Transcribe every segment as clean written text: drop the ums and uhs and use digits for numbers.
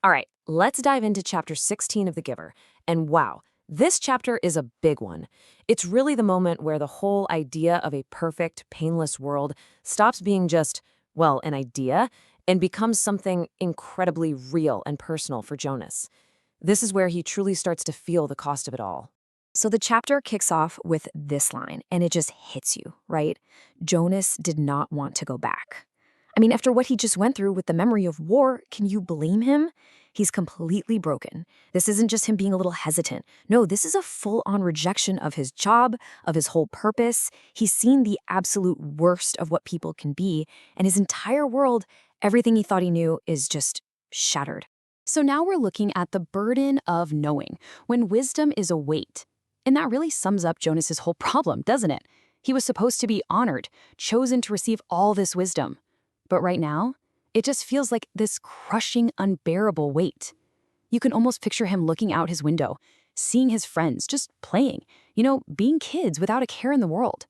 All right, let's dive into chapter 16 of The Giver. And wow, this chapter is a big one. It's really the moment where the whole idea of a perfect, painless world stops being just, well, an idea and becomes something incredibly real and personal for Jonas. This is where he truly starts to feel the cost of it all. So the chapter kicks off with this line, and it just hits you, right? Jonas did not want to go back. I mean, after what he just went through with the memory of war, can you blame him? He's completely broken. This isn't just him being a little hesitant. No, this is a full-on rejection of his job, of his whole purpose. He's seen the absolute worst of what people can be, and his entire world, everything he thought he knew, is just shattered. So now we're looking at the burden of knowing, when wisdom is a weight. And that really sums up Jonas's whole problem, doesn't it? He was supposed to be honored, chosen to receive all this wisdom. But right now, it just feels like this crushing, unbearable weight. You can almost picture him looking out his window, seeing his friends just playing, being kids without a care in the world.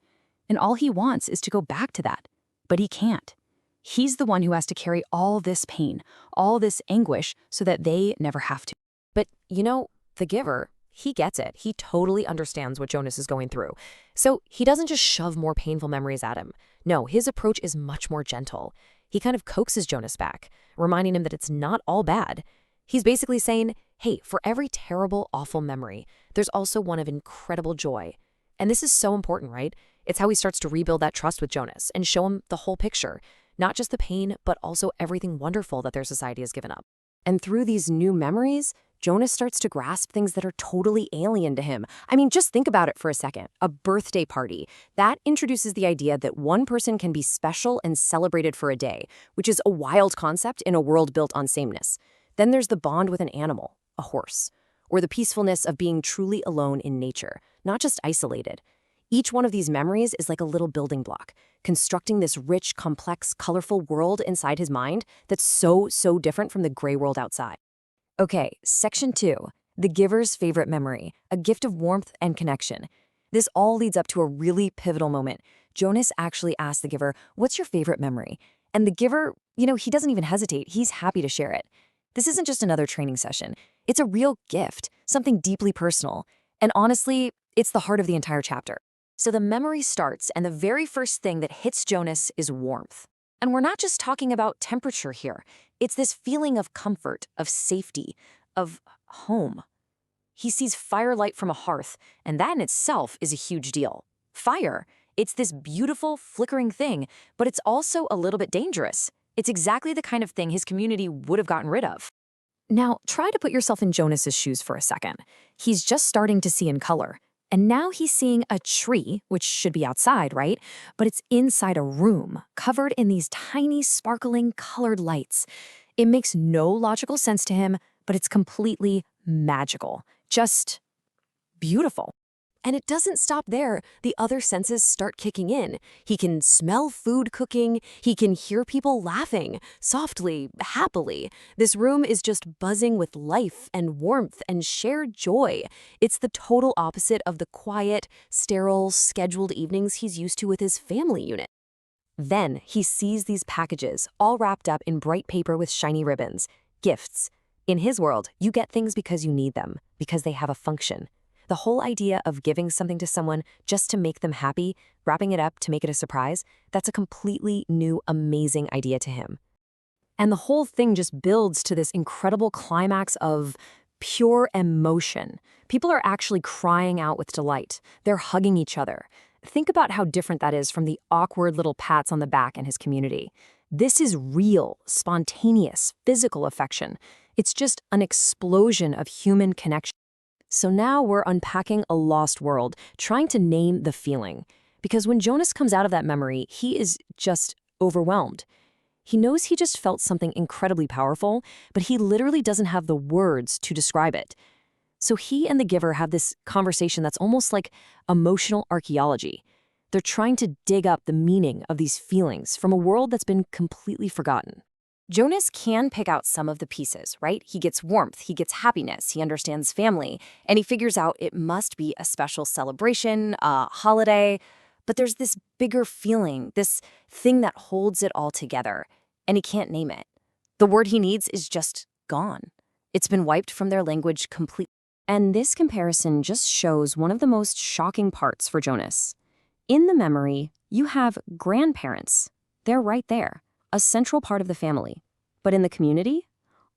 And all he wants is to go back to that. But he can't. He's the one who has to carry all this pain, all this anguish, so that they never have to. But, The Giver, he gets it. He totally understands what Jonas is going through. So he doesn't just shove more painful memories at him. No, his approach is much more gentle. He kind of coaxes Jonas back, reminding him that it's not all bad. He's basically saying, hey, for every terrible, awful memory, there's also one of incredible joy. And this is so important, right? It's how he starts to rebuild that trust with Jonas and show him the whole picture, not just the pain, but also everything wonderful that their society has given up. And through these new memories, Jonas starts to grasp things that are totally alien to him. I mean, just think about it for a second. A birthday party. That introduces the idea that one person can be special and celebrated for a day, which is a wild concept in a world built on sameness. Then there's the bond with an animal, a horse, or the peacefulness of being truly alone in nature, not just isolated. Each one of these memories is like a little building block, constructing this rich, complex, colorful world inside his mind that's so different from the gray world outside. Okay, section 2, the giver's favorite memory, a gift of warmth and connection. This all leads up to a really pivotal moment. Jonas actually asks the giver, what's your favorite memory? And the giver, he doesn't even hesitate. He's happy to share it. This isn't just another training session. It's a real gift, something deeply personal. And honestly, it's the heart of the entire chapter. So the memory starts, and the very first thing that hits Jonas is warmth. And we're not just talking about temperature here. It's this feeling of comfort, of safety, of home. He sees firelight from a hearth, and that in itself is a huge deal. Fire, it's this beautiful, flickering thing, but it's also a little bit dangerous. It's exactly the kind of thing his community would have gotten rid of. Now, try to put yourself in Jonas's shoes for a second. He's just starting to see in color. And now he's seeing a tree, which should be outside, right? But it's inside a room, covered in these tiny, sparkling, colored lights. It makes no logical sense to him, but it's completely magical. Just beautiful. And it doesn't stop there. The other senses start kicking in. He can smell food cooking. He can hear people laughing, softly, happily. This room is just buzzing with life and warmth and shared joy. It's the total opposite of the quiet, sterile, scheduled evenings he's used to with his family unit. Then he sees these packages, all wrapped up in bright paper with shiny ribbons. Gifts. In his world, you get things because you need them, because they have a function. The whole idea of giving something to someone just to make them happy, wrapping it up to make it a surprise, that's a completely new, amazing idea to him. And the whole thing just builds to this incredible climax of pure emotion. People are actually crying out with delight. They're hugging each other. Think about how different that is from the awkward little pats on the back in his community. This is real, spontaneous, physical affection. It's just an explosion of human connection. So now we're unpacking a lost world, trying to name the feeling. Because when Jonas comes out of that memory, he is just overwhelmed. He knows he just felt something incredibly powerful, but he literally doesn't have the words to describe it. So he and the giver have this conversation that's almost like emotional archaeology. They're trying to dig up the meaning of these feelings from a world that's been completely forgotten. Jonas can pick out some of the pieces, right? He gets warmth, he gets happiness, he understands family, and he figures out it must be a special celebration, a holiday. But there's this bigger feeling, this thing that holds it all together, and he can't name it. The word he needs is just gone. It's been wiped from their language completely. And this comparison just shows one of the most shocking parts for Jonas. In the memory, you have grandparents. They're right there, a central part of the family. But in the community,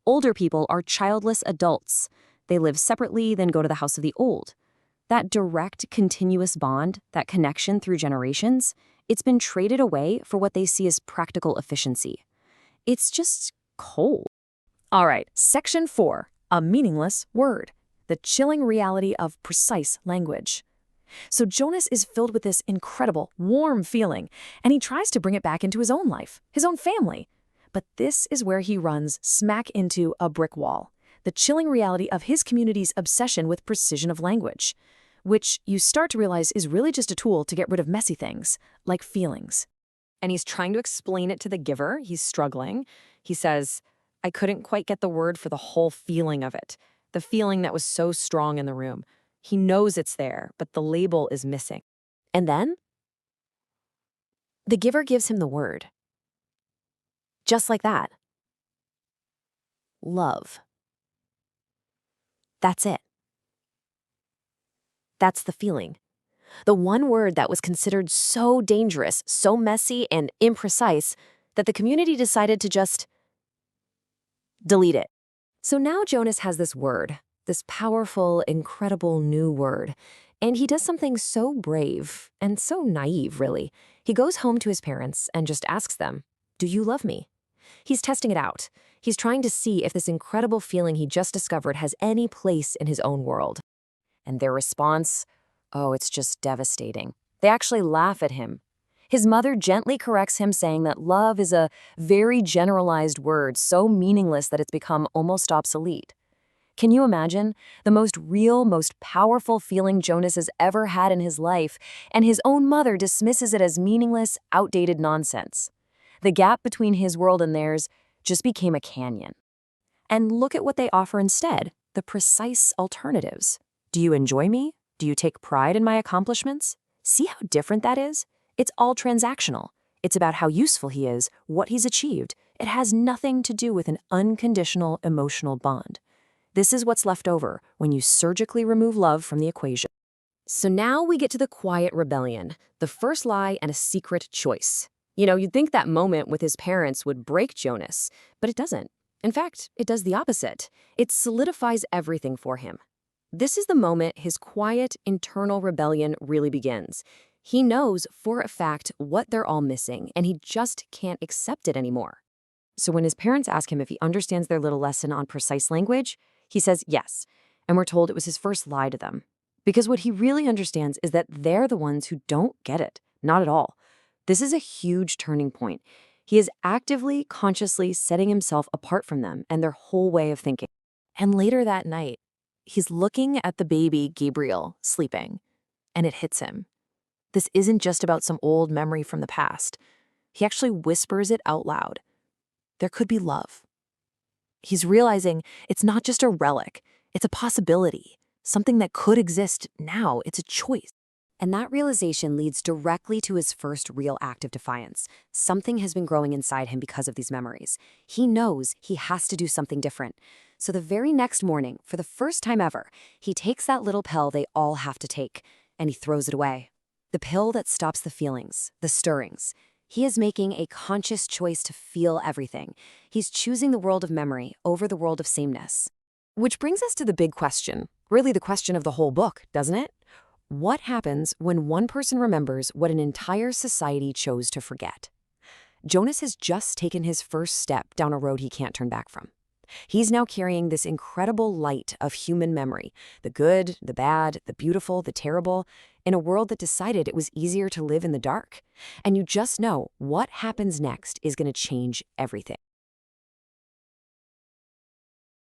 older people are childless adults. They live separately, then go to the house of the old. That direct, continuous bond, that connection through generations, it's been traded away for what they see as practical efficiency. It's just cold. All right, Section 4, a meaningless word. The chilling reality of precise language. So Jonas is filled with this incredible, warm feeling, and he tries to bring it back into his own life, his own family. But this is where he runs smack into a brick wall. The chilling reality of his community's obsession with precision of language, which you start to realize is really just a tool to get rid of messy things, like feelings. And he's trying to explain it to the giver. He's struggling. He says, I couldn't quite get the word for the whole feeling of it. The feeling that was so strong in the room. He knows it's there, but the label is missing. And then the giver gives him the word. Just like that. Love. That's it. That's the feeling. The one word that was considered so dangerous, so messy and imprecise that the community decided to just delete it. So now Jonas has this word, this powerful, incredible new word, and he does something so brave and so naive, really. He goes home to his parents and just asks them, do you love me? He's testing it out. He's trying to see if this incredible feeling he just discovered has any place in his own world. And their response, oh, it's just devastating. They actually laugh at him. His mother gently corrects him, saying that love is a very generalized word, so meaningless that it's become almost obsolete. Can you imagine? The most real, most powerful feeling Jonas has ever had in his life, and his own mother dismisses it as meaningless, outdated nonsense. The gap between his world and theirs just became a canyon. And look at what they offer instead, the precise alternatives. Do you enjoy me? Do you take pride in my accomplishments? See how different that is? It's all transactional. It's about how useful he is, what he's achieved. It has nothing to do with an unconditional emotional bond. This is what's left over when you surgically remove love from the equation. So now we get to the quiet rebellion, the first lie and a secret choice. You know, you'd think that moment with his parents would break Jonas, but it doesn't. In fact, it does the opposite. It solidifies everything for him. This is the moment his quiet, internal rebellion really begins. He knows for a fact what they're all missing, and he just can't accept it anymore. So when his parents ask him if he understands their little lesson on precise language, he says yes, and we're told it was his first lie to them. Because what he really understands is that they're the ones who don't get it, not at all. This is a huge turning point. He is actively, consciously setting himself apart from them and their whole way of thinking. And later that night, he's looking at the baby Gabriel sleeping, and it hits him. This isn't just about some old memory from the past. He actually whispers it out loud. There could be love. He's realizing it's not just a relic, it's a possibility, something that could exist now. It's a choice. And that realization leads directly to his first real act of defiance. Something has been growing inside him because of these memories. He knows he has to do something different. So the very next morning, for the first time ever, he takes that little pill they all have to take, and he throws it away. The pill that stops the feelings, the stirrings. He is making a conscious choice to feel everything. He's choosing the world of memory over the world of sameness. Which brings us to the big question, really the question of the whole book, doesn't it? What happens when one person remembers what an entire society chose to forget? Jonas has just taken his first step down a road he can't turn back from. He's now carrying this incredible light of human memory, the good, the bad, the beautiful, the terrible, in a world that decided it was easier to live in the dark. And you just know what happens next is going to change everything.